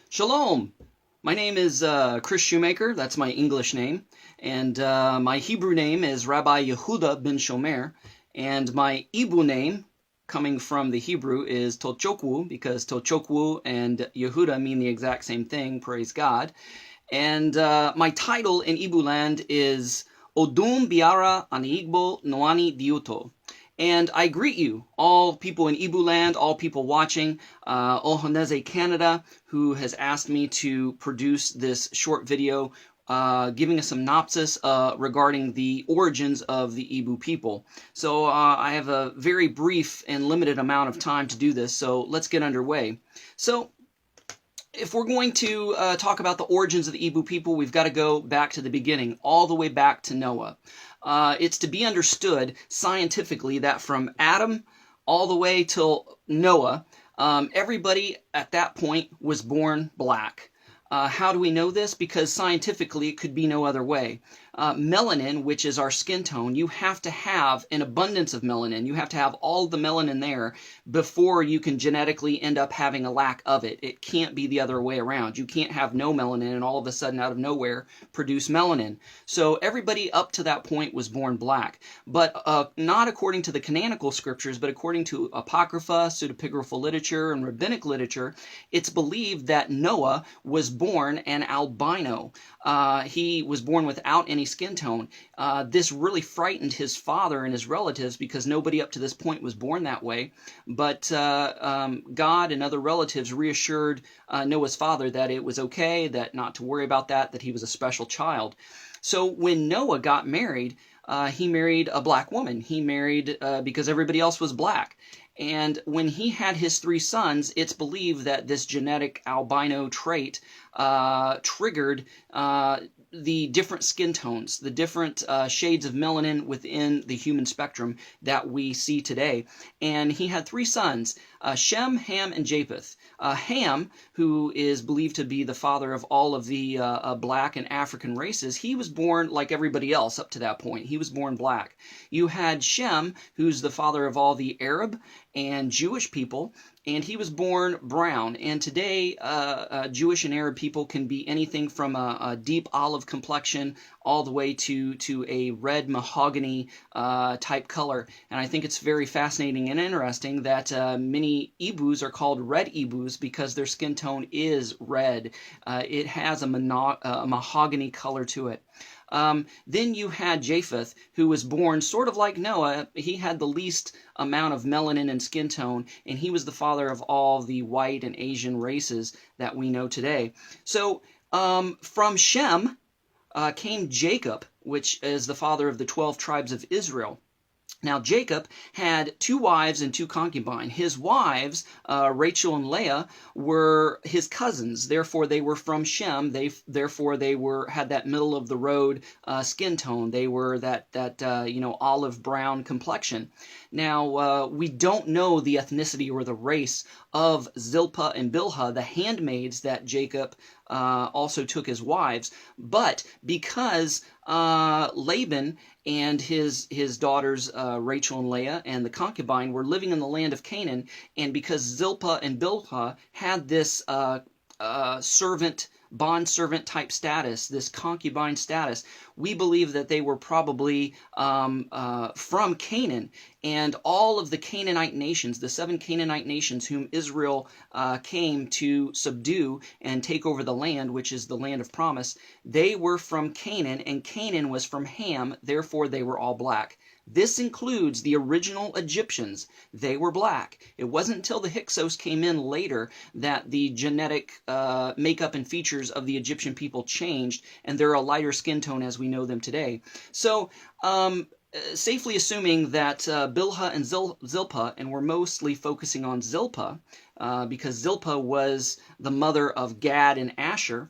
Shalom! My name is Chris Shoemaker, that's my English name, and my Hebrew name is Rabbi Yehuda ben Shomer, and my Ibu name, coming from the Hebrew, is Tochokwu, because Tochokwu and Yehuda mean the exact same thing, praise God. And my title in Ibu land is Odum Biara Aniigbo Noani Diuto. And I greet you, all people in Ibu land, all people watching, Ohoneze Canada, who has asked me to produce this short video giving a synopsis regarding the origins of the Ibu people. So I have a very brief and limited amount of time to do this, so let's get underway. So if we're going to talk about the origins of the Ibu people, we've got to go back to the beginning, all the way back to Noah. It's to be understood scientifically that from Adam all the way till Noah, everybody at that point was born black. How do we know this? Because scientifically it could be no other way. Melanin, which is our skin tone, you have to have an abundance of melanin. You have to have all the melanin there before you can genetically end up having a lack of it. It can't be the other way around. You can't have no melanin and all of a sudden out of nowhere produce melanin. So everybody up to that point was born black, but not according to the canonical scriptures, but according to Apocrypha, pseudepigraphal literature, and rabbinic literature, it's believed that Noah was born an albino. He was born without any skin tone. This really frightened his father and his relatives because nobody up to this point was born that way. But God and other relatives reassured Noah's father that it was okay, that not to worry about that he was a special child. So when Noah got married, he married a black woman. He married because everybody else was black. And when he had his three sons, it's believed that this genetic albino trait triggered the different skin tones, the different shades of melanin within the human spectrum that we see today. And he had three sons, Shem, Ham, and Japheth. Ham, who is believed to be the father of all of the black and African races, he was born like everybody else up to that point. He was born black. You had Shem, who's the father of all the Arab and Jewish people, and he was born brown. And today, Jewish and Arab people can be anything from a deep olive complexion all the way to a red mahogany type color. And I think it's very fascinating and interesting that many Ibus are called red Ibus because their skin tone is red. It has a mahogany color to it. Then you had Japheth, who was born sort of like Noah. He had the least amount of melanin and skin tone, and he was the father of all the white and Asian races that we know today. So from Shem came Jacob, which is the father of the 12 tribes of Israel. Now, Jacob had two wives and two concubines. His wives, Rachel and Leah, were his cousins. Therefore, they were from Shem. Therefore, they had that middle of the road skin tone. They were that olive brown complexion. Now, we don't know the ethnicity or the race of Zilpah and Bilhah, the handmaids that Jacob also took as wives, but because Laban and his daughters Rachel and Leah and the concubine were living in the land of Canaan, and because Zilpah and Bilhah had this bond servant type status, this concubine status, we believe that they were probably from Canaan, and all of the Canaanite nations, the 7 Canaanite nations whom Israel came to subdue and take over the land, which is the land of promise, they were from Canaan, and Canaan was from Ham, therefore they were all black. This includes the original Egyptians. They were black. It wasn't until the Hyksos came in later that the genetic makeup and features of the Egyptian people changed, and they're a lighter skin tone as we know them today. So, safely assuming that Bilhah and Zilpah, and we're mostly focusing on Zilpah, because Zilpah was the mother of Gad and Asher,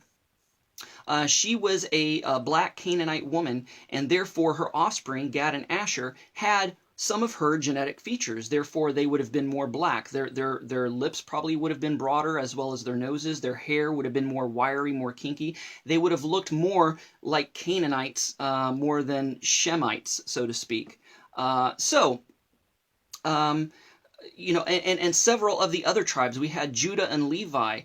she was a black Canaanite woman, and therefore her offspring, Gad and Asher, had some of her genetic features. Therefore, they would have been more black. Their lips probably would have been broader, as well as their noses. Their hair would have been more wiry, more kinky. They would have looked more like Canaanites more than Shemites, so to speak. and several of the other tribes. We had Judah and Levi.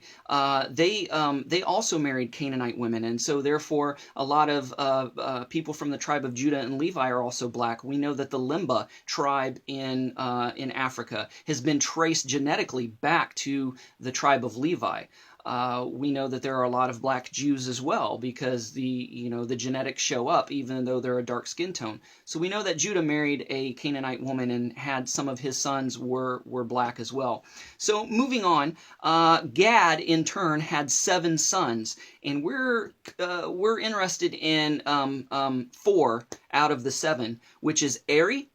They also married Canaanite women, and so therefore a lot of people from the tribe of Judah and Levi are also black. We know that the Limba tribe in Africa has been traced genetically back to the tribe of Levi. We know that there are a lot of black Jews as well, because the genetics show up even though they're a dark skin tone. So we know that Judah married a Canaanite woman and had some of his sons were black as well. So moving on, Gad in turn had 7 sons, and we're interested in 4 out of the 7, which is Eri,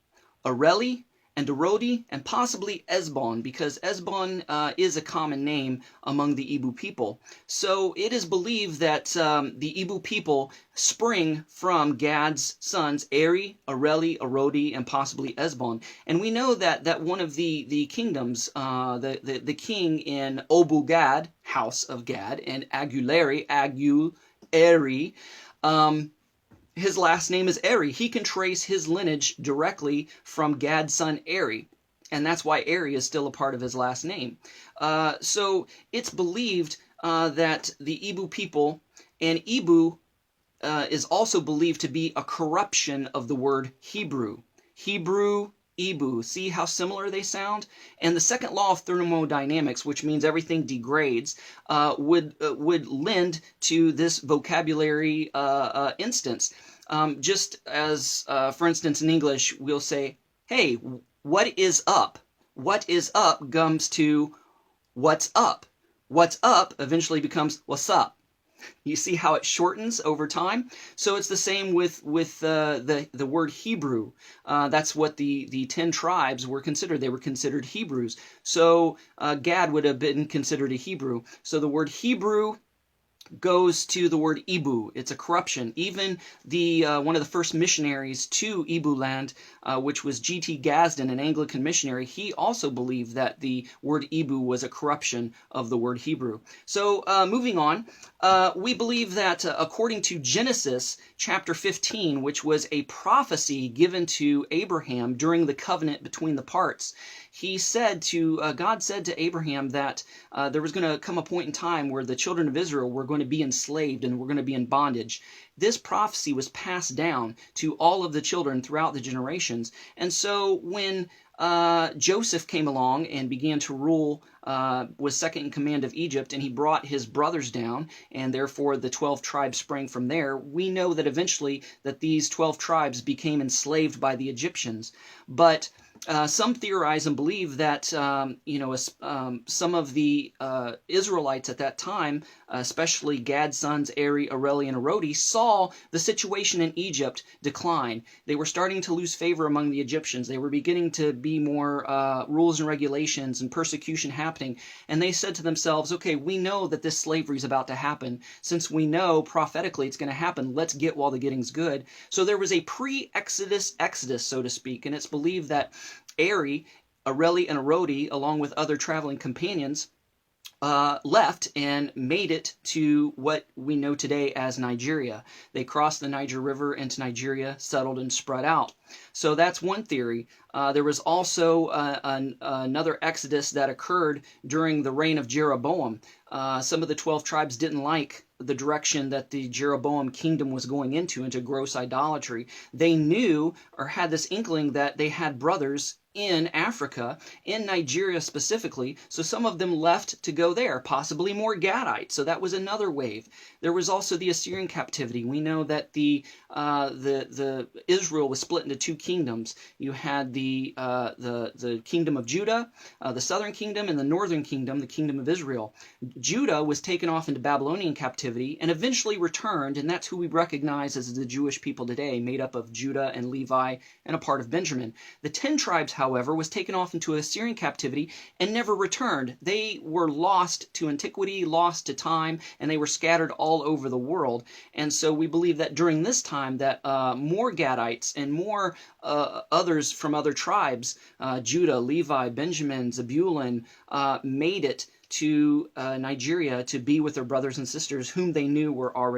Areli, and Arodi, and possibly Ezbon, because Ezbon is a common name among the Ibu people. So it is believed that the Ibu people spring from Gad's sons, Eri, Areli, Arodi, and possibly Ezbon. And we know that one of the kingdoms, the king in Obu Gad, house of Gad, and Aguleri, his last name is Eri. He can trace his lineage directly from Gad's son Eri, and that's why Eri is still a part of his last name. So it's believed that the Ibu people, and Ibu is also believed to be a corruption of the word Hebrew. Hebrew, Ibu. See how similar they sound? And the second law of thermodynamics, which means everything degrades, would lend to this vocabulary instance. Just as, for instance, in English, we'll say, hey, what is up? What is up comes to what's up. What's up eventually becomes what's up. You see how it shortens over time? So it's the same with the word Hebrew. That's what the 10 tribes were considered. They were considered Hebrews. So Gad would have been considered a Hebrew. So the word Hebrew goes to the word Ibu. It's a corruption. Even the one of the first missionaries to Ibu land, which was G.T. Gadsden, an Anglican missionary, he also believed that the word Ibu was a corruption of the word Hebrew. So moving on, we believe that according to Genesis chapter 15, which was a prophecy given to Abraham during the covenant between the parts, God said to Abraham that there was going to come a point in time where the children of Israel were going to be enslaved and were going to be in bondage. This prophecy was passed down to all of the children throughout the generations. And so when Joseph came along and began to rule, was second in command of Egypt, and he brought his brothers down, and therefore the 12 tribes sprang from there. We know that eventually that these 12 tribes became enslaved by the Egyptians. But some theorize and believe that some of the Israelites at that time, especially Gad's sons Eri, Areli, and Arodi, saw the situation in Egypt decline. They were starting to lose favor among the Egyptians. They were beginning to be more rules and regulations and persecution happening. And they said to themselves, okay, we know that this slavery is about to happen. Since we know prophetically it's going to happen, let's get while the getting's good. So there was a pre-Exodus exodus, so to speak, and it's believed that Eri, Areli, and Arodi, along with other traveling companions, left and made it to what we know today as Nigeria. They crossed the Niger River into Nigeria, settled, and spread out. So that's one theory. There was also another exodus that occurred during the reign of Jeroboam. Some of the 12 tribes didn't like the direction that the Jeroboam kingdom was going into gross idolatry. They knew or had this inkling that they had brothers in Africa, in Nigeria specifically, so some of them left to go there, possibly more Gadites, so that was another wave. There was also the Assyrian captivity. We know that the Israel was split into 2 kingdoms. You had the kingdom of Judah, the southern kingdom, and the northern kingdom, the kingdom of Israel. Judah was taken off into Babylonian captivity and eventually returned, and that's who we recognize as the Jewish people today, made up of Judah and Levi and a part of Benjamin. The 10 tribes, however, was taken off into Assyrian captivity and never returned. They were lost to antiquity, lost to time, and they were scattered all over the world. And so we believe that during this time that more Gadites and more others from other tribes, Judah, Levi, Benjamin, Zebulun, made it to Nigeria to be with their brothers and sisters whom they knew were already